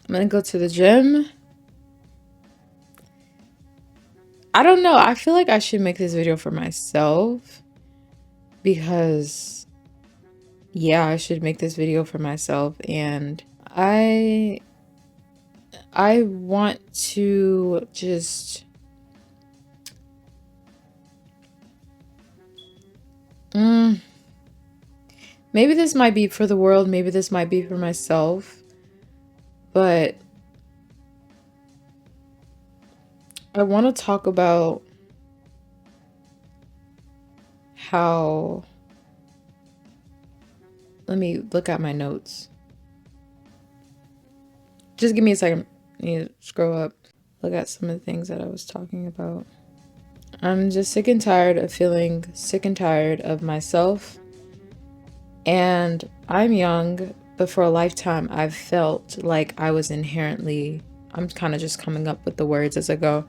I'm gonna go to the gym. I don't know. I feel like I should make this video for myself because, yeah, I should make this video for myself. And I want to just maybe this might be for the world, maybe this might be for myself, but I want to talk about how, let me look at my notes. Just give me a second. I need to scroll up, look at some of the things that I was talking about. I'm just sick and tired of feeling sick and tired of myself. And I'm young, but for a lifetime, I've felt like I was inherently, I'm kind of just coming up with the words as I go.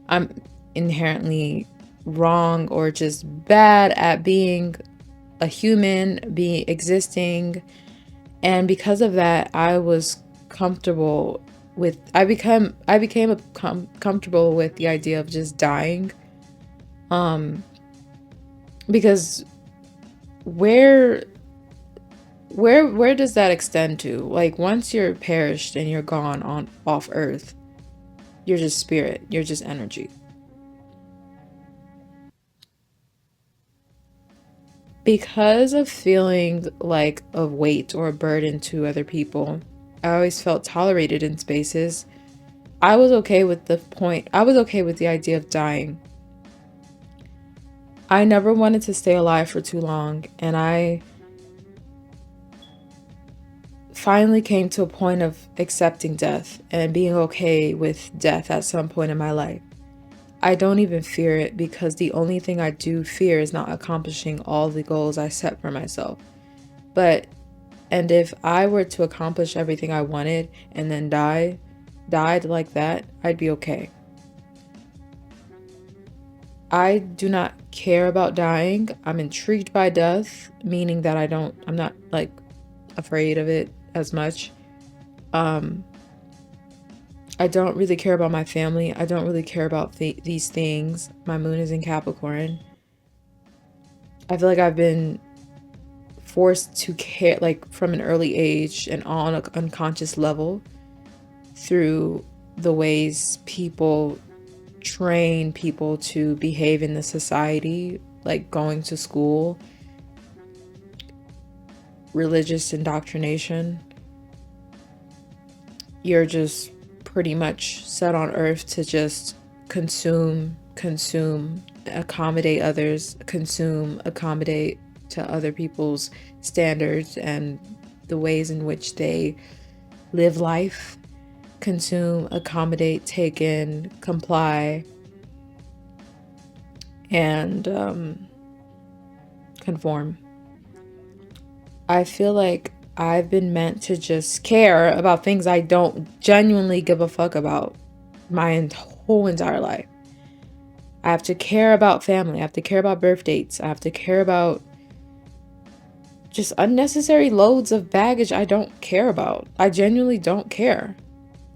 I'm inherently wrong or just bad at being a human, being existing. And because of that, I was comfortable with, I became comfortable with the idea of just dying. Because where does that extend to? Like, once you're perished and you're gone on off earth, you're just spirit, you're just energy. Because of feeling like a weight or a burden to other people, I always felt tolerated in spaces. I was okay with the idea of dying. I never wanted to stay alive for too long, and I finally came to a point of accepting death and being okay with death at some point in my life. I don't even fear it because the only thing I do fear is not accomplishing all the goals I set for myself. And if I were to accomplish everything I wanted and then died like that, I'd be okay. I do not care about dying. I'm intrigued by death, meaning that I'm not like afraid of it as much. I don't really care about my family. I don't really care about these things. My moon is in Capricorn. I feel like I've been forced to care, like from an early age and on an unconscious level, through the ways people train people to behave in the society, like going to school, religious indoctrination. You're just pretty much set on earth to just consume, accommodate others, accommodate to other people's standards and the ways in which they live life. Consume, accommodate, take in, comply, and conform. I feel like I've been meant to just care about things I don't genuinely give a fuck about my whole entire life. I have to care about family. I have to care about birth dates. I have to care about just unnecessary loads of baggage I don't care about. I genuinely don't care.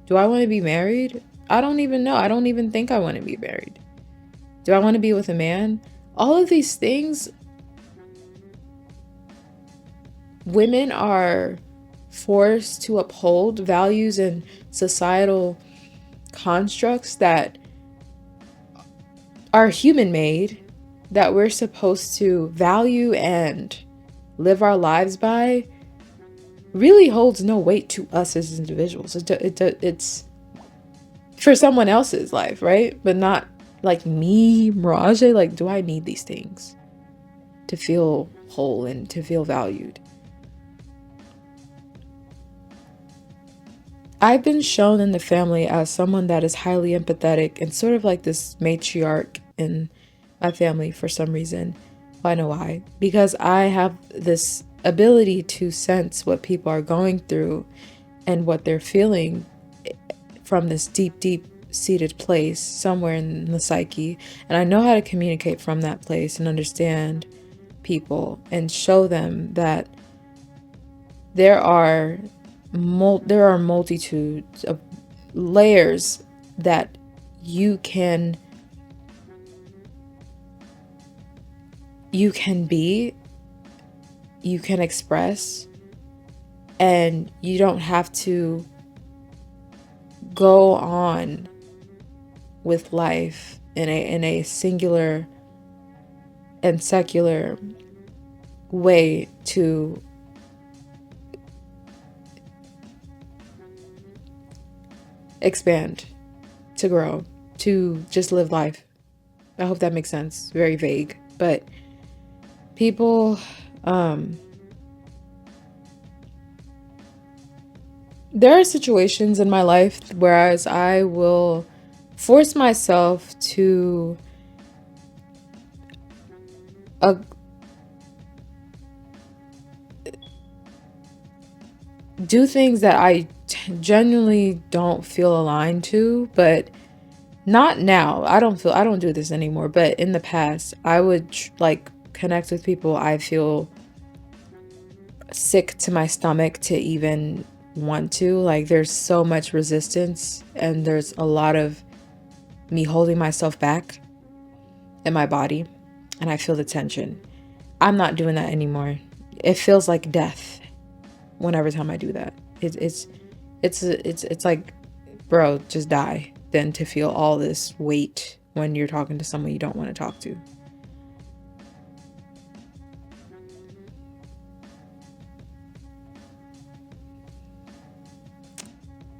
Do I want to be married? I don't even know. I don't even think I want to be married. Do I want to be with a man? All of these things, women are forced to uphold values and societal constructs that are human made, that we're supposed to value and live our lives by, really holds no weight to us as individuals. It's for someone else's life, right? But not like me, Mirage. Like, do I need these things to feel whole and to feel valued? I've been shown in the family as someone that is highly empathetic and sort of like this matriarch in my family for some reason. I know why. Because I have this ability to sense what people are going through and what they're feeling from this deep seated place somewhere in the psyche. And I know how to communicate from that place and understand people and show them that there are there are multitudes of layers that you can be, you can express, and you don't have to go on with life in a singular and secular way to expand, to grow, to just live life. I hope that makes sense. Very vague, but people, there are situations in my life whereas I will force myself to do things that I genuinely don't feel aligned to, but not now. I don't do this anymore, but in the past, I would like connect with people I feel sick to my stomach to even want to. Like, there's so much resistance and there's a lot of me holding myself back in my body, and I feel the tension. I'm not doing that anymore. It feels like death whenever time I do that. It's like, bro, just die than to feel all this weight when you're talking to someone you don't want to talk to.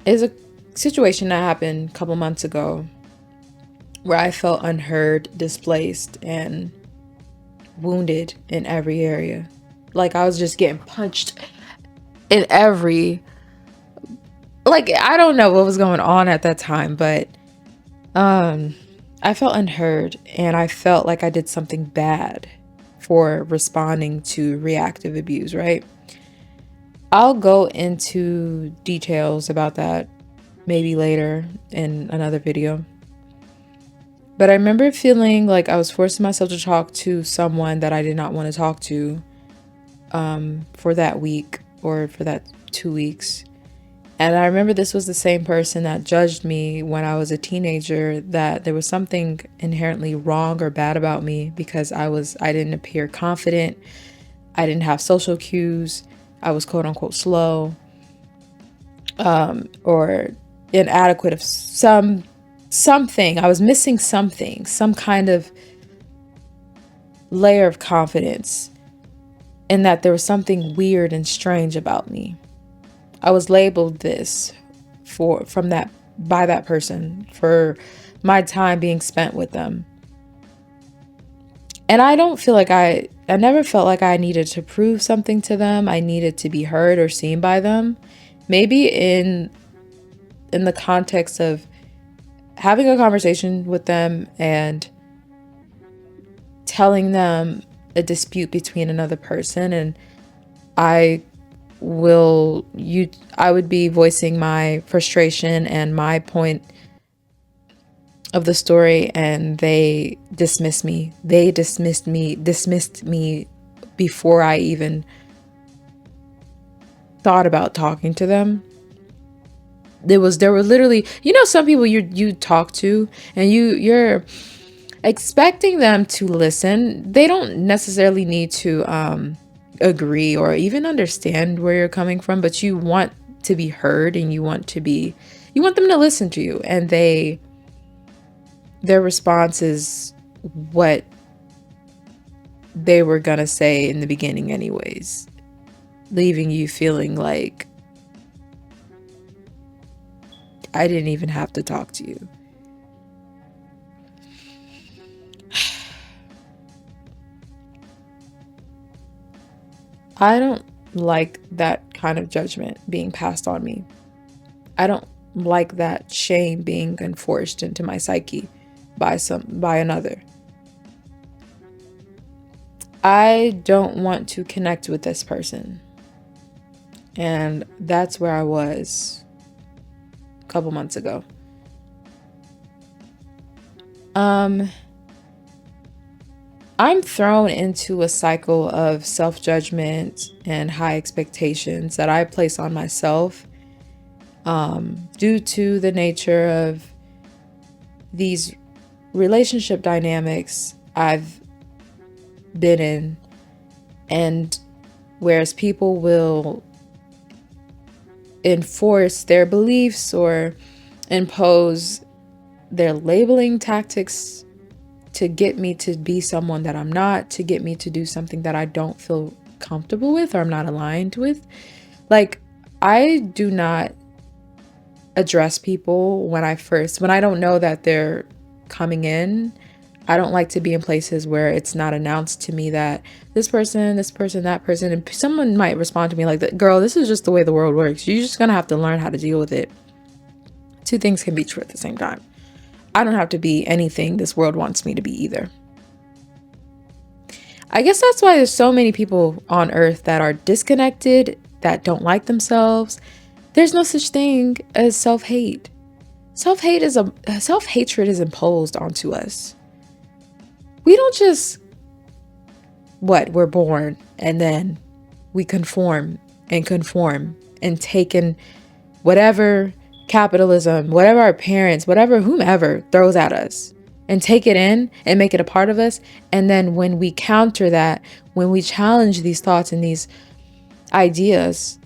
It's a situation that happened a couple months ago where I felt unheard, displaced, and wounded in every area. Like, I was just getting punched in every, like, I don't know what was going on at that time, but I felt unheard, and I felt like I did something bad for responding to reactive abuse, right? I'll go into details about that maybe later in another video. But I remember feeling like I was forcing myself to talk to someone that I did not want to talk to for that week or for that 2 weeks. And I remember this was the same person that judged me when I was a teenager, that there was something inherently wrong or bad about me because I didn't appear confident. I didn't have social cues. I was quote unquote slow, or inadequate of something. I was missing something, some kind of layer of confidence, and that there was something weird and strange about me. I was labeled this by that person for my time being spent with them. And I don't feel like I never felt like I needed to prove something to them. I needed to be heard or seen by them. Maybe in the context of having a conversation with them and telling them a dispute between another person, and I would be voicing my frustration and my point of the story, and they dismissed me. They dismissed me before I even thought about talking to them. There were literally, some people you talk to and you're expecting them to listen. They don't necessarily need to agree or even understand where you're coming from, but you want to be heard and you want them to listen to you, and their response is what they were gonna say in the beginning anyways, leaving you feeling like I didn't even have to talk to you. I don't like that kind of judgment being passed on me. I don't like that shame being enforced into my psyche by another. I don't want to connect with this person. And that's where I was a couple months ago. I'm thrown into a cycle of self-judgment and high expectations that I place on myself due to the nature of these relationship dynamics I've been in. And whereas people will enforce their beliefs or impose their labeling tactics to get me to be someone that I'm not, to get me to do something that I don't feel comfortable with or I'm not aligned with. Like, I do not address people when I don't know that they're coming in. I don't like to be in places where it's not announced to me that this person, that person, and someone might respond to me like, girl, this is just the way the world works. You're just gonna have to learn how to deal with it. Two things can be true at the same time. I don't have to be anything this world wants me to be either. I guess that's why there's so many people on earth that are disconnected, that don't like themselves. There's no such thing as self-hate. Self-hatred is imposed onto us. We don't just, we're born and then we conform and take in whatever capitalism, whatever our parents, whatever whomever throws at us, and take it in and make it a part of us. And then when we counter that, when we challenge these thoughts and these ideas,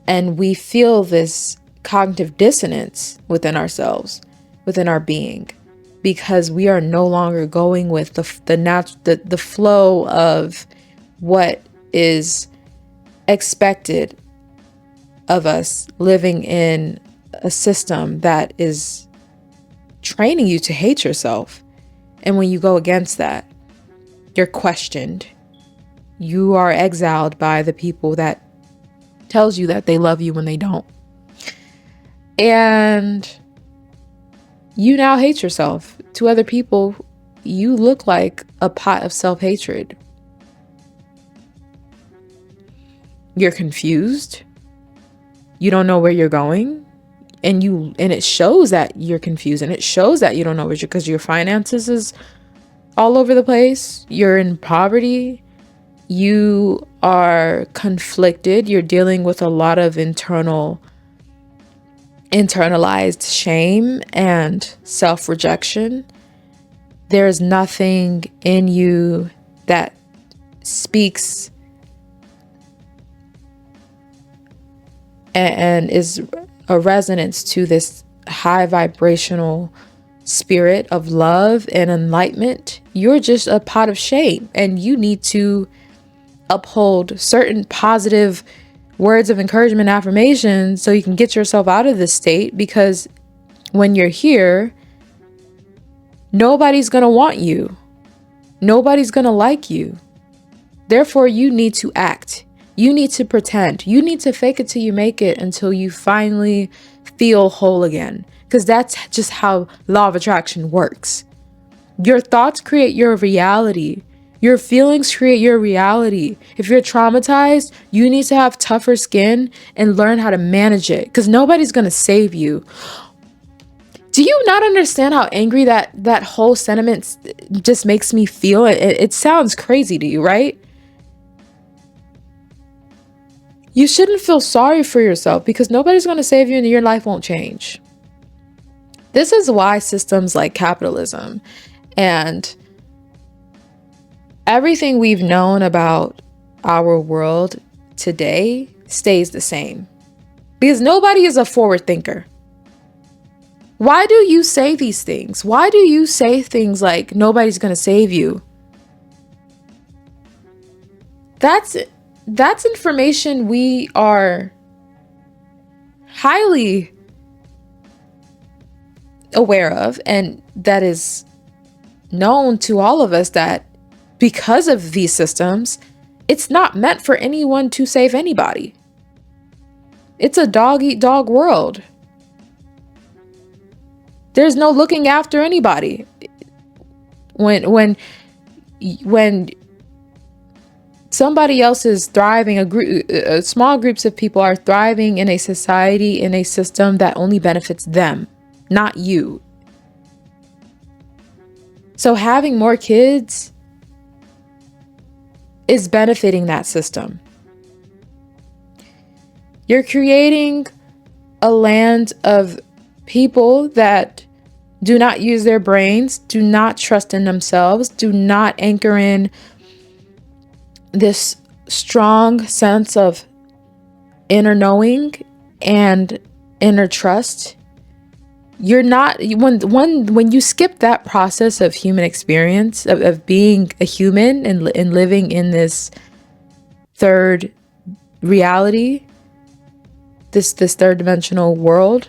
and we feel this cognitive dissonance within ourselves, within our being, because we are no longer going with the flow of what is expected of us, living in a system that is training you to hate yourself. And when you go against that, you're questioned. You are exiled by the people that tells you that they love you when they don't. And you now hate yourself. To other people, you look like a pot of self-hatred. You're confused. You don't know where you're going. And it shows that you're confused, and it shows that you don't know where because your finances is all over the place. You're in poverty. You are conflicted. You're dealing with a lot of internalized shame and self-rejection. There's nothing in you that speaks and is a resonance to this high vibrational spirit of love and enlightenment. You're just a pot of shame, and you need to uphold certain positive words of encouragement, affirmation, so you can get yourself out of this state. Because when you're here, nobody's gonna want you. Nobody's gonna like you. Therefore, you need to act. You need to pretend. You need to fake it till you make it, until you finally feel whole again. Because that's just how law of attraction works. Your thoughts create your reality. Your feelings create your reality. If you're traumatized, you need to have tougher skin and learn how to manage it, because nobody's going to save you. Do you not understand how angry that whole sentiment just makes me feel? It sounds crazy to you, right? You shouldn't feel sorry for yourself, because nobody's going to save you and your life won't change. This is why systems like capitalism and everything we've known about our world today stays the same, because nobody is a forward thinker. Why do you say these things? Why do you say things like nobody's going to save you? That's information we are highly aware of, and that is known to all of us, that because of these systems, it's not meant for anyone to save anybody. It's a dog eat dog world. There's no looking after anybody. When somebody else is thriving, small groups of people are thriving in a society, in a system that only benefits them, not you. So having more kids is benefiting that system. You're creating a land of people that do not use their brains, do not trust in themselves, do not anchor in this strong sense of inner knowing and inner trust. You're not, when you skip that process of human experience, of being a human and living in this third reality, this third dimensional world,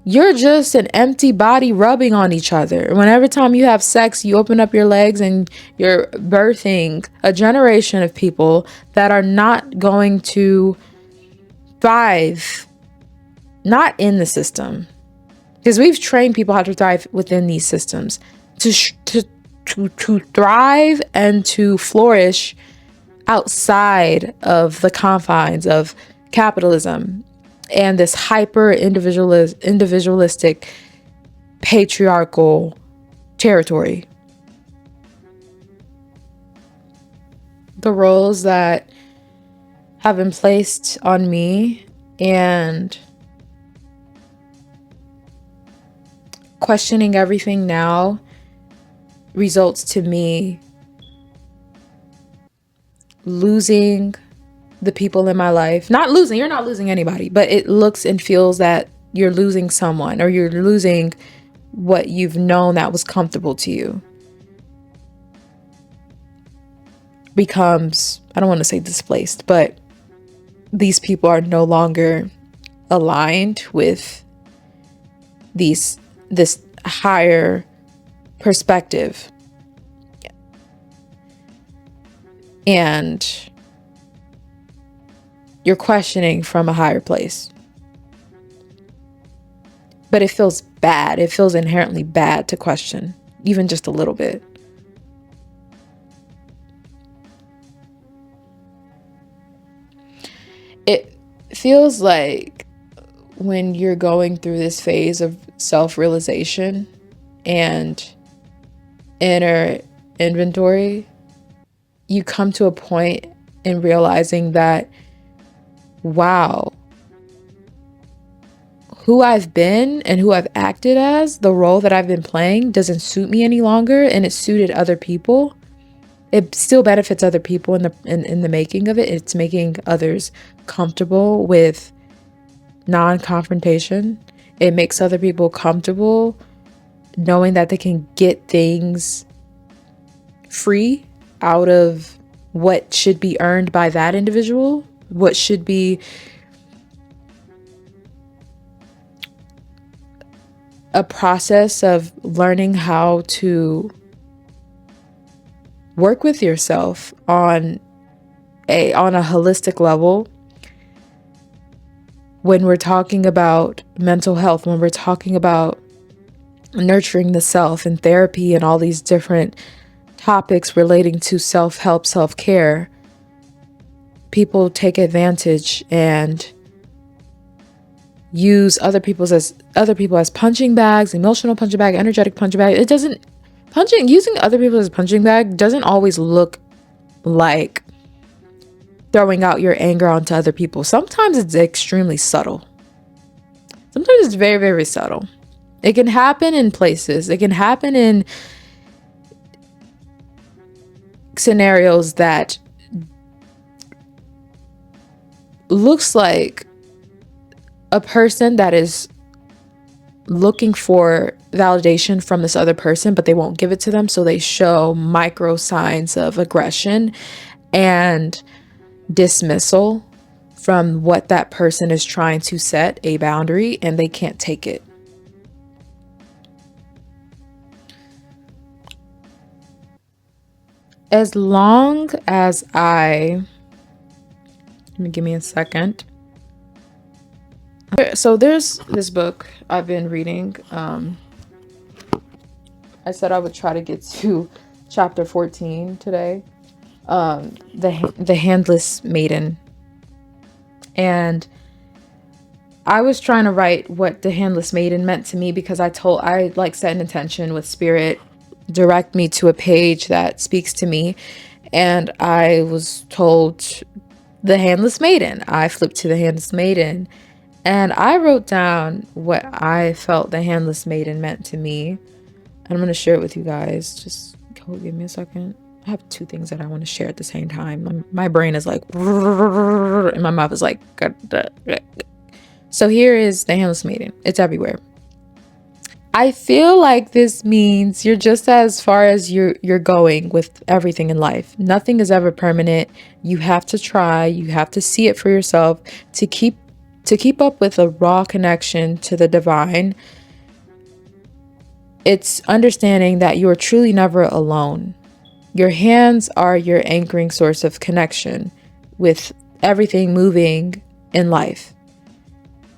you're just an empty body rubbing on each other. Whenever time you have sex, you open up your legs and you're birthing a generation of people that are not going to thrive, not in the system. Because we've trained people how to thrive within these systems. To thrive and to flourish outside of the confines of capitalism and this hyper individualistic patriarchal territory. The roles that have been placed on me and questioning everything now results to me losing the people in my life. Not losing, you're not losing anybody, but it looks and feels that you're losing someone, or you're losing what you've known that was comfortable to you. Becomes, I don't want to say displaced, but these people are no longer aligned with this higher perspective. And you're questioning from a higher place. But it feels bad. It feels inherently bad to question, even just a little bit. It feels like when you're going through this phase of self-realization and inner inventory, you come to a point in realizing that, wow, who I've been and who I've acted as, the role that I've been playing doesn't suit me any longer, and it suited other people. It still benefits other people in the making of it. It's making others comfortable with non-confrontation. It makes other people comfortable knowing that they can get things free out of what should be earned by that individual, what should be a process of learning how to work with yourself on a holistic level. When we're talking about mental health, when we're talking about nurturing the self and therapy and all these different topics relating to self-help, self-care, people take advantage and use other people as punching bags, emotional punching bag, energetic punching bag. Using other people as a punching bag doesn't always look like throwing out your anger onto other people. Sometimes it's extremely subtle. Sometimes it's very, very subtle. It can happen in places. It can happen in scenarios that looks like a person that is looking for validation from this other person, but they won't give it to them. So they show micro signs of aggression and dismissal from what that person is trying to set a boundary, and they can't take it. As long as give me a second. So there's this book I've been reading. I said I would try to get to chapter 14 today. The Handless Maiden. And I was trying to write what the Handless Maiden meant to me, because I set an intention with Spirit, direct me to a page that speaks to me. And I was told the Handless Maiden. I flipped to the Handless Maiden, and I wrote down what I felt the Handless Maiden meant to me. And I'm going to share it with you guys. Just give me a second. I have two things that I want to share at the same time. My brain is like, and my mouth is like. So here is the Handless Maiden. It's everywhere. I feel like this means you're just as far as you're going with everything in life. Nothing is ever permanent. You have to try. You have to see it for yourself to keep up with a raw connection to the divine. It's understanding that you are truly never alone. Your hands are your anchoring source of connection with everything moving in life.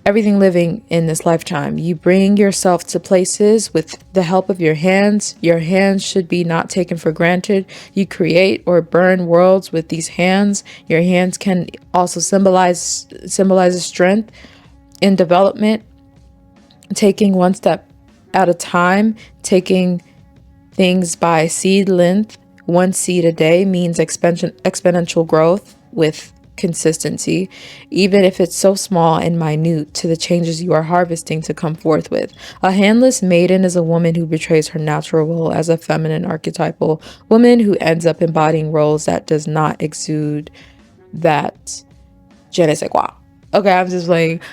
Everything living in this lifetime. You bring yourself to places with the help of your hands. Your hands should be not taken for granted. You create or burn worlds with these hands. Your hands can also symbolizes strength in development, taking one step at a time, taking things by seed length. One seed a day means exponential growth with consistency, even if it's so small and minute to the changes you are harvesting to come forth with. A handless maiden is a woman who betrays her natural role as a feminine archetypal woman who ends up embodying roles that does not exude that je ne sais quoi. Okay, I'm just like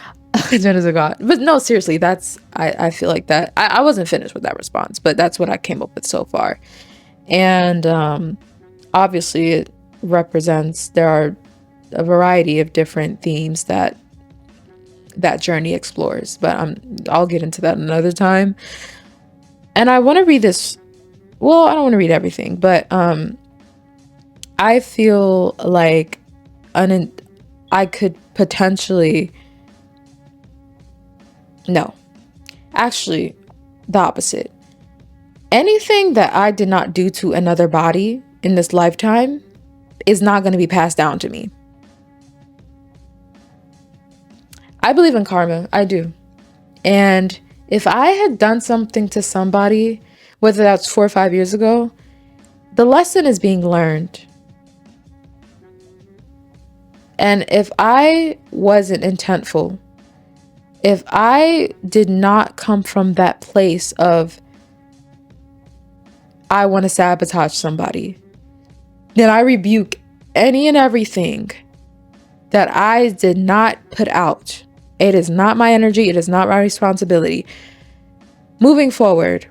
je ne sais quoi. But no, seriously, that's I feel like that I wasn't finished with that response, but that's what I came up with so far. And obviously it represents, there are a variety of different themes that journey explores, but I'll get into that another time. And I want to read this. Well, I don't want to read everything, but I feel like I could potentially, no, actually the opposite. Anything that I did not do to another body in this lifetime is not going to be passed down to me. I believe in karma. I do. And if I had done something to somebody, whether that's 4 or 5 years ago, the lesson is being learned. And if I wasn't intentful, if I did not come from that place of, I want to sabotage somebody, then I rebuke any and everything that I did not put out. It is not my energy. It is not my responsibility. Moving forward,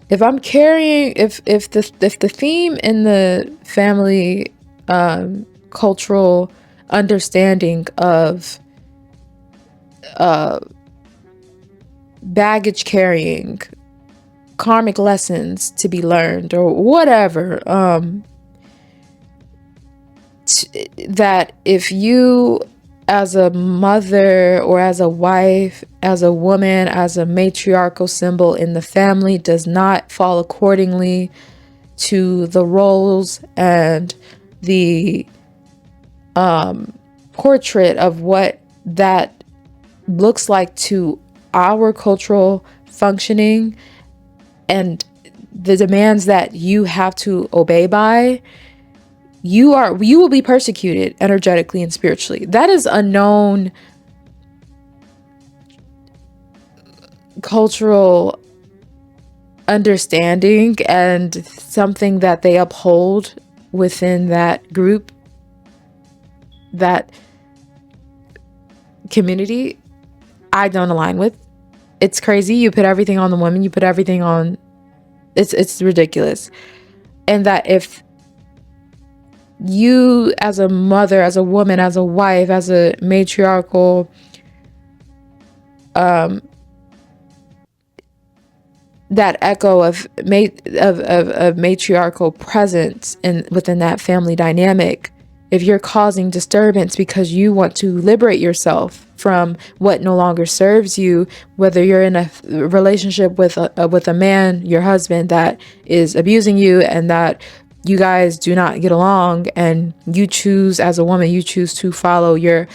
if I'm carrying, if the theme in the family cultural understanding of baggage carrying, karmic lessons to be learned, or whatever, that if you as a mother or as a wife, as a woman, as a matriarchal symbol in the family does not fall accordingly to the roles and the portrait of what that looks like to our cultural functioning and the demands that you have to obey by, you will be persecuted energetically and spiritually. That is a known cultural understanding and something that they uphold within that group, that community. I don't align with. It's crazy. You put everything on the woman. You put everything on. It's ridiculous. And that if you as a mother, as a woman, as a wife, as a matriarchal that echo of matriarchal presence within that family dynamic, if you're causing disturbance because you want to liberate yourself from what no longer serves you, whether you're in a relationship with a man, your husband, that is abusing you and that you guys do not get along, and you choose as a woman, you choose to follow your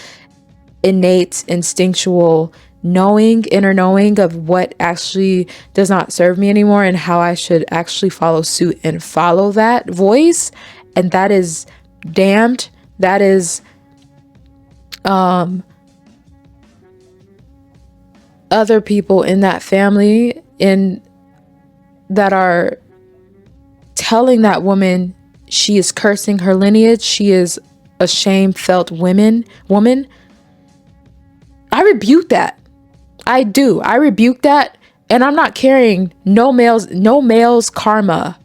innate instinctual inner knowing of what actually does not serve me anymore and how I should actually follow suit and follow that voice, and that is damned That is other people in that family in that are telling that woman she is cursing her lineage, she is a shame-felt woman. I rebuke that. I do. I rebuke that, and I'm not carrying no male's karma.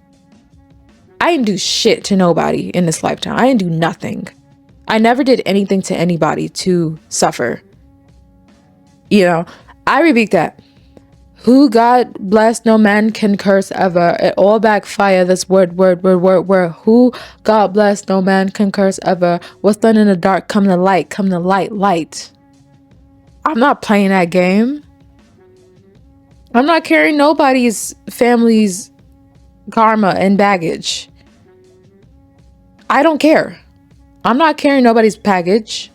I didn't do shit to nobody in this lifetime. I didn't do nothing. I never did anything to anybody to suffer. You know, I rebuke that. Who God bless, no man can curse ever. It all backfire. This word. Who God bless, no man can curse ever. What's done in the dark, come to light, light. I'm not playing that game. I'm not carrying nobody's family's karma and baggage. I don't care. I'm not carrying nobody's baggage.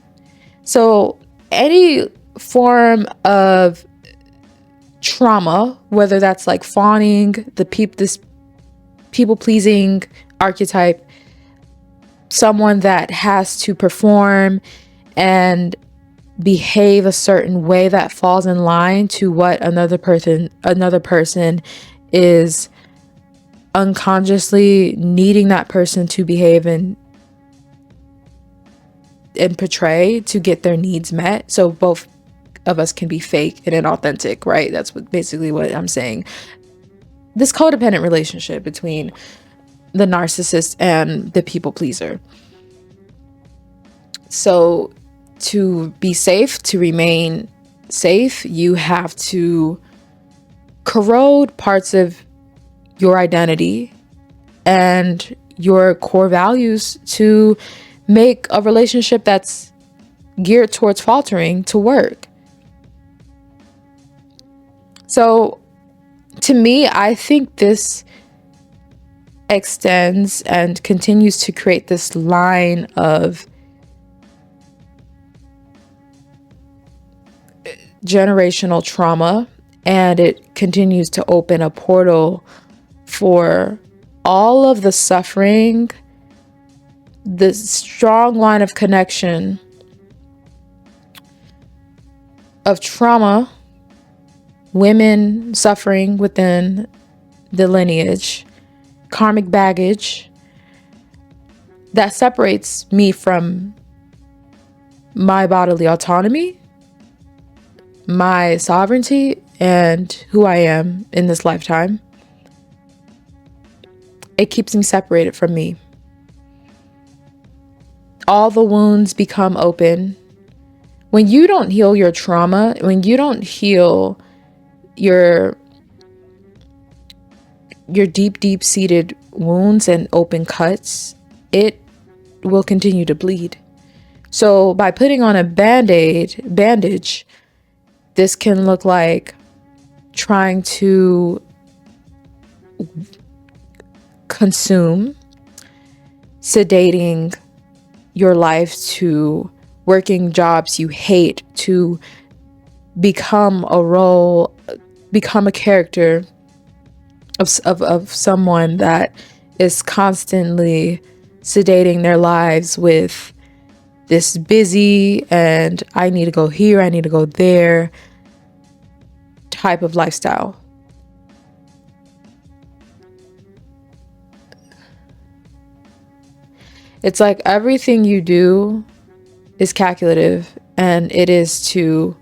So any form of trauma, whether that's like fawning, this people pleasing archetype, someone that has to perform and behave a certain way that falls in line to what another person is unconsciously needing that person to behave and portray to get their needs met. So both of us can be fake and inauthentic, right? That's basically what I'm saying. This codependent relationship between the narcissist and the people pleaser. So to be safe, to remain safe, you have to corrode parts of your identity and your core values to make a relationship that's geared towards faltering to work. So to me, I think this extends and continues to create this line of generational trauma, and it continues to open a portal for all of the suffering, the strong line of connection of trauma, women suffering within the lineage, karmic baggage that separates me from my bodily autonomy, my sovereignty, and who I am in this lifetime. It keeps me separated from me. All the wounds become open. When you don't heal your trauma, when you don't heal your deep-seated wounds and open cuts, it will continue to bleed. So by putting on a bandage, this can look like trying to consume, sedating your life to working jobs you hate, to become a role, become a character of someone that is constantly sedating their lives with this busy and I need to go here, I need to go there type of lifestyle. It's like everything you do is calculative, and it is to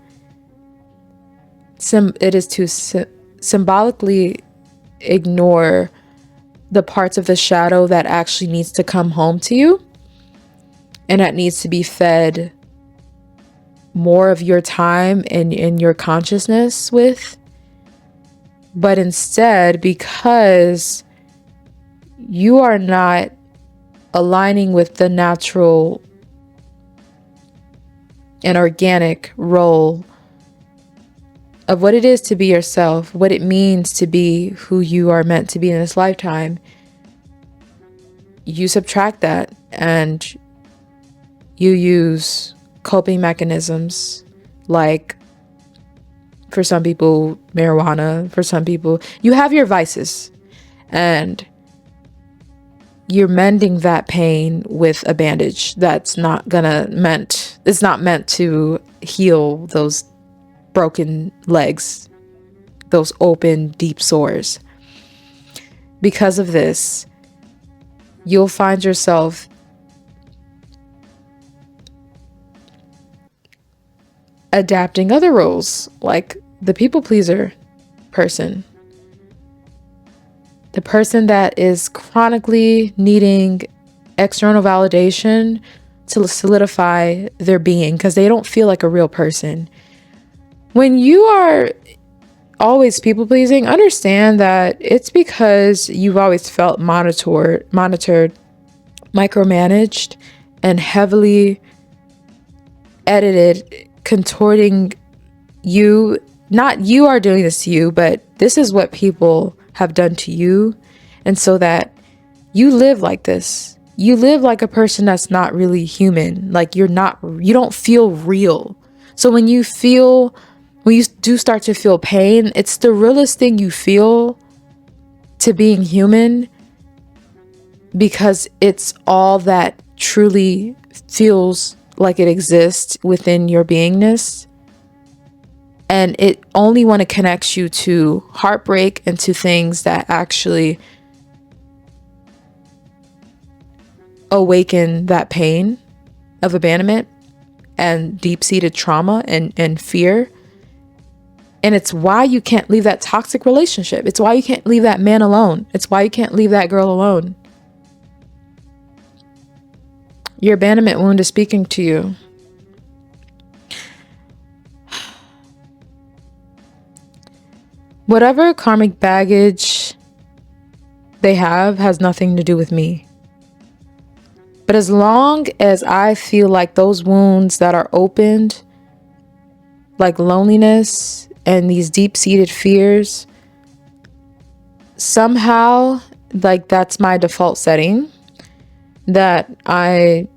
symbolically ignore the parts of the shadow that actually needs to come home to you, and that needs to be fed more of your time and in your consciousness with. But instead, because you are not aligning with the natural and organic role of what it is to be yourself, what it means to be who you are meant to be in this lifetime, you subtract that and you use coping mechanisms like, for some people, marijuana. For some people, you have your vices, and you're mending that pain with a bandage that's not it's not meant to heal those broken legs, those open deep sores. Because of this, you'll find yourself adapting other roles, like the people pleaser person, the person that is chronically needing external validation to solidify their being because they don't feel like a real person. When you are always people pleasing, understand that it's because you've always felt monitored, micromanaged, and heavily edited, contorting you. Not you are doing this to you, but this is what people have done to you. And so that you live like this. You live like a person that's not really human. Like you don't feel real. So when you do start to feel pain, it's the realest thing you feel to being human, because it's all that truly feels like it exists within your beingness. And it only want to connect you to heartbreak and to things that actually awaken that pain of abandonment and deep-seated trauma and fear. And it's why you can't leave that toxic relationship. It's why you can't leave that man alone. It's why you can't leave that girl alone. Your abandonment wound is speaking to you. Whatever karmic baggage they have has nothing to do with me. But as long as I feel like those wounds that are opened, like loneliness and these deep-seated fears, somehow, like that's my default setting, that I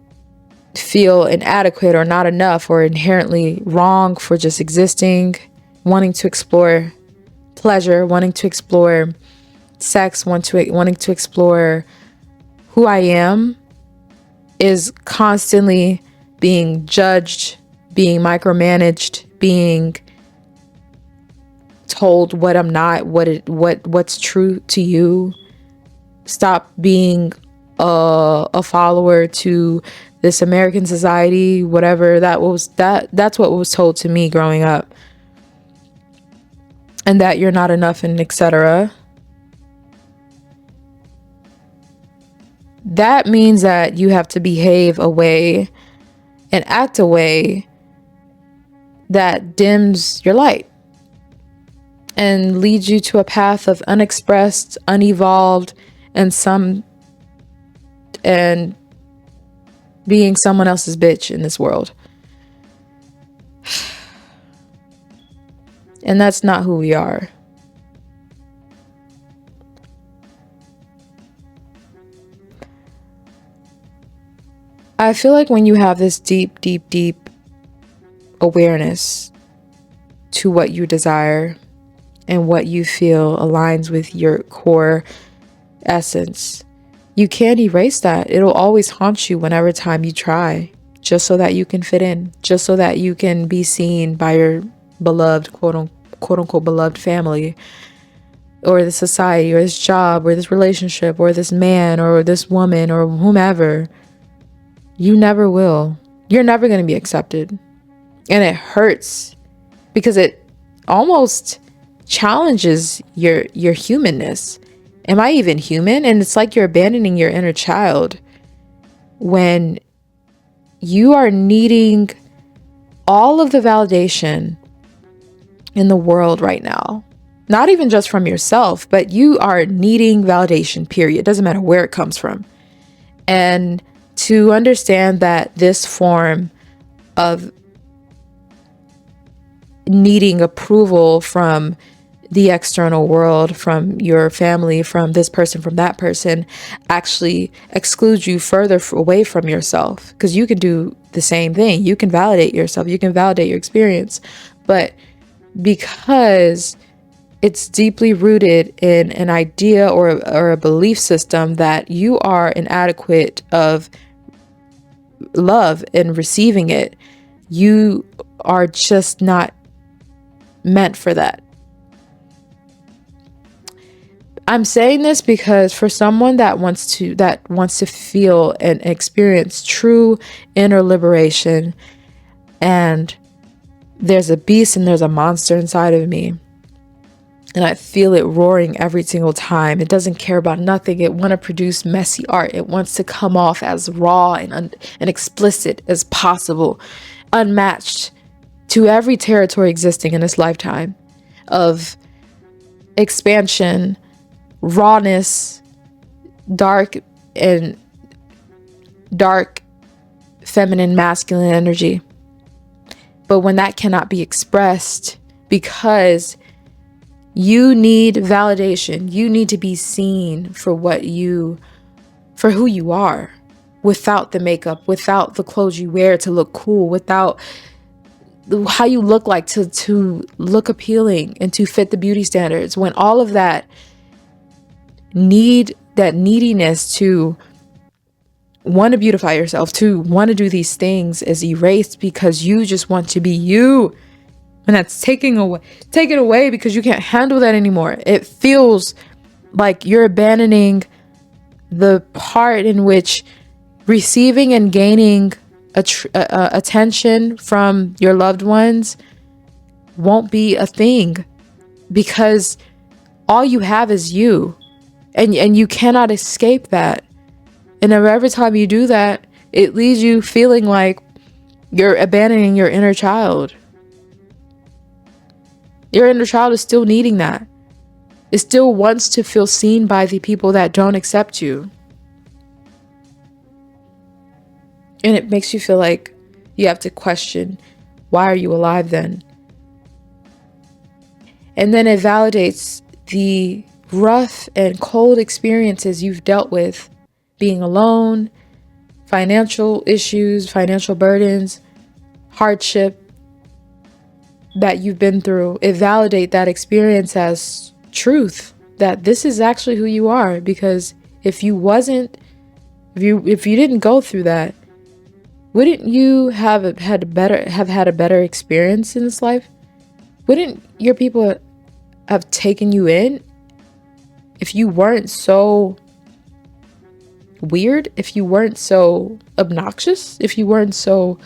feel inadequate or not enough or inherently wrong for just existing, wanting to explore pleasure, wanting to explore sex, wanting to explore who I am, is constantly being judged, being micromanaged, being told what I'm not, what's true to you. Stop being a follower to this American society, whatever that's what was told to me growing up. And that you're not enough, and etc. That means that you have to behave a way and act a way that dims your light and leads you to a path of unexpressed, unevolved, and being someone else's bitch in this world. And that's not who we are. I feel like when you have this deep, deep, deep awareness to what you desire and what you feel aligns with your core essence, you can't erase that. It'll always haunt you whenever time you try, just so that you can fit in, just so that you can be seen by your beloved, quote unquote beloved family, or the society, or this job, or this relationship, or this man, or this woman, or whomever. You never will. You're never going to be accepted. And it hurts because it almost challenges your humanness. Am I even human? And it's like you're abandoning your inner child when you are needing all of the validation in the world right now. Not even just from yourself, but you are needing validation, period. It doesn't matter where it comes from. And to understand that this form of needing approval from the external world, from your family, from this person, from that person, actually excludes you further away from yourself. Because you can do the same thing. You can validate yourself. You can validate your experience. But because It's deeply rooted in an idea or a belief system that you are inadequate of love and receiving it. You are just not meant for that. I'm saying this because for someone that wants to feel and experience true inner liberation, and there's a beast and there's a monster inside of me, and I feel it roaring every single time. It doesn't care about nothing. It wants to produce messy art. It wants to come off as raw and explicit as possible, unmatched to every territory existing in this lifetime of expansion, rawness, dark feminine, masculine energy. But when that cannot be expressed because you need validation, you need to be seen for who you are, without the makeup, without the clothes you wear to look cool, without how you look like to look appealing and to fit the beauty standards. When all of that neediness to want to beautify yourself, to want to do these things is erased because you just want to be you. And that's taken away because you can't handle that anymore. It feels like you're abandoning the part in which receiving and gaining attention from your loved ones won't be a thing, because all you have is you, and you cannot escape that. And every time you do that, it leaves you feeling like you're abandoning your inner child. Your inner child is still needing that. It still wants to feel seen by the people that don't accept you. And it makes you feel like you have to question, why are you alive then? And then it validates the rough and cold experiences you've dealt with, being alone, financial issues, financial burdens, hardship that you've been through. It validates that experience as truth, that this is actually who you are. Because if you didn't go through that, wouldn't you have had a better experience in this life? Wouldn't your people have taken you in if you weren't so weird, if you weren't so obnoxious, if you weren't so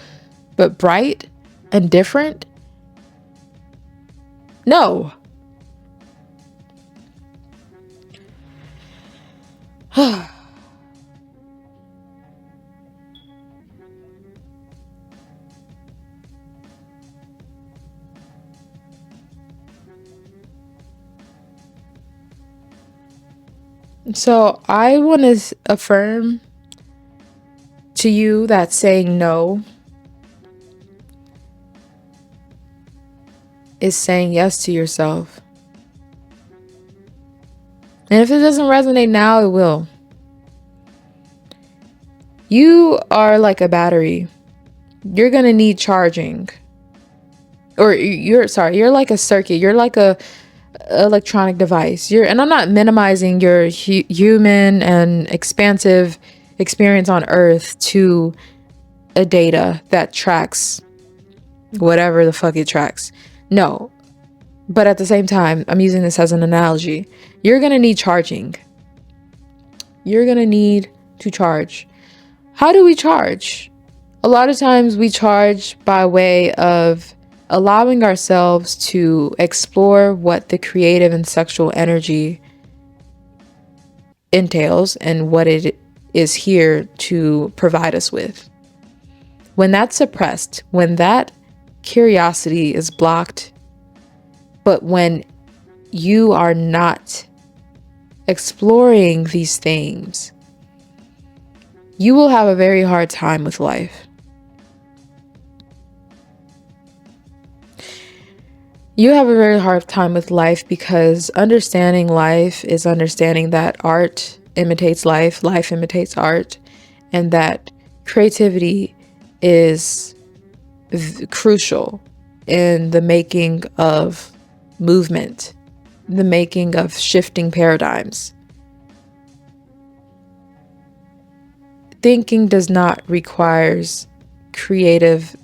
but bright and different? No. So I want to affirm to you that saying no is saying yes to yourself. And if it doesn't resonate now, it will. You are like a battery. You're going to need charging. Or you're like a circuit. You're like a electronic device. And I'm not minimizing your human and expansive experience on Earth to a data that tracks whatever the fuck it tracks. No. But at the same time, I'm using this as an analogy. You're going to need charging. You're going to need to charge. How do we charge? A lot of times we charge by way of allowing ourselves to explore what the creative and sexual energy entails and what it is here to provide us with. When that's suppressed, when that curiosity is blocked, but when you are not exploring these things, you will have a very hard time with life. You have a very hard time with life because understanding life is understanding that art imitates life, life imitates art, and that creativity is crucial in the making of movement the making of shifting paradigms. Thinking does not require creative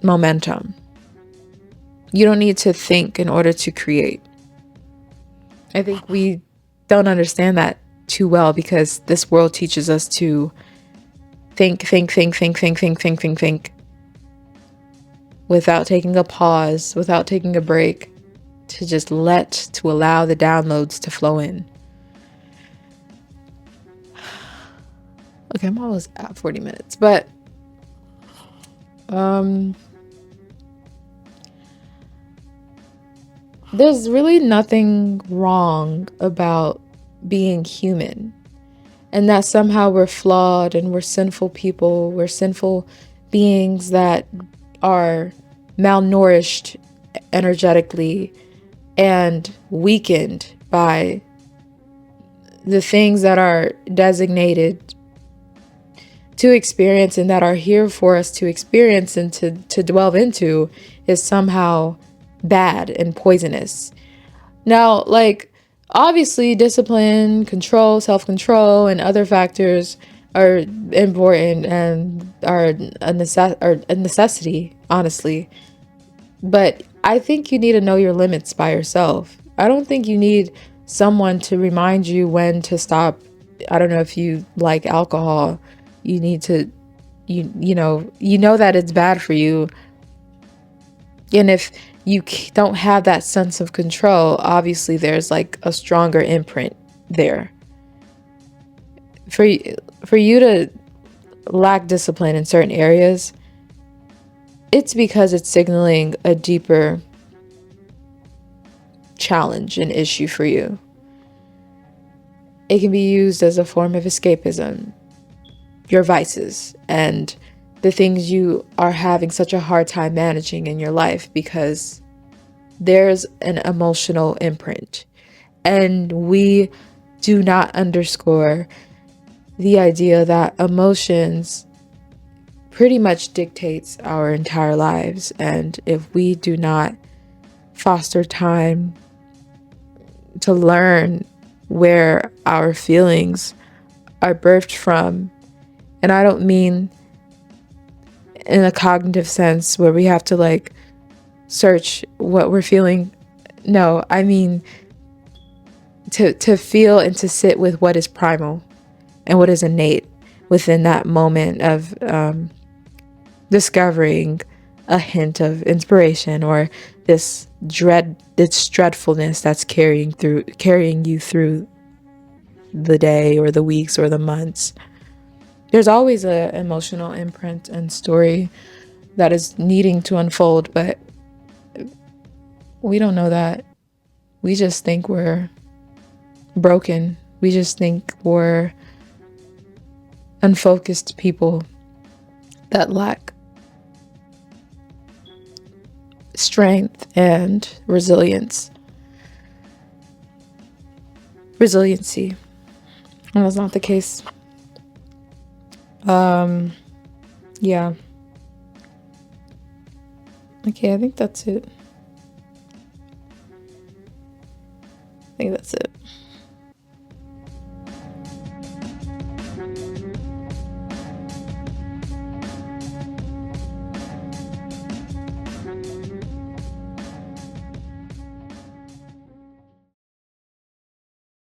momentum. You don't need to think in order to create. I think we don't understand that too well because this world teaches us to think without taking a pause, without taking a break, to allow the downloads to flow in. Okay, I'm almost at 40 minutes, but there's really nothing wrong about being human, and that somehow we're flawed and we're sinful people, we're sinful beings that are malnourished energetically and weakened by the things that are designated to experience and that are here for us to experience and to delve into is somehow bad and poisonous. Now, like, obviously discipline, control, self-control, and other factors are important and are a necessity, honestly. But I think you need to know your limits by yourself. I don't think you need someone to remind you when to stop. I don't know if you like alcohol. You need to, you know that it's bad for you. And if you don't have that sense of control, obviously there's like a stronger imprint there. For you to lack discipline in certain areas, it's because it's signaling a deeper challenge and issue for you. It can be used as a form of escapism, your vices, and the things you are having such a hard time managing in your life because there's an emotional imprint. And we do not underscore the idea that emotions pretty much dictates our entire lives. And if we do not foster time to learn where our feelings are birthed from, and I don't mean in a cognitive sense where we have to like search what we're feeling. No, I mean to feel and to sit with what is primal and what is innate within that moment of discovering a hint of inspiration or this dreadfulness that's carrying you through the day or the weeks or the months. There's always an emotional imprint and story that is needing to unfold, but we don't know that. We just think we're broken. We just think we're unfocused people that lack strength and resiliency. And that's not the case. Yeah. Okay, I think that's it.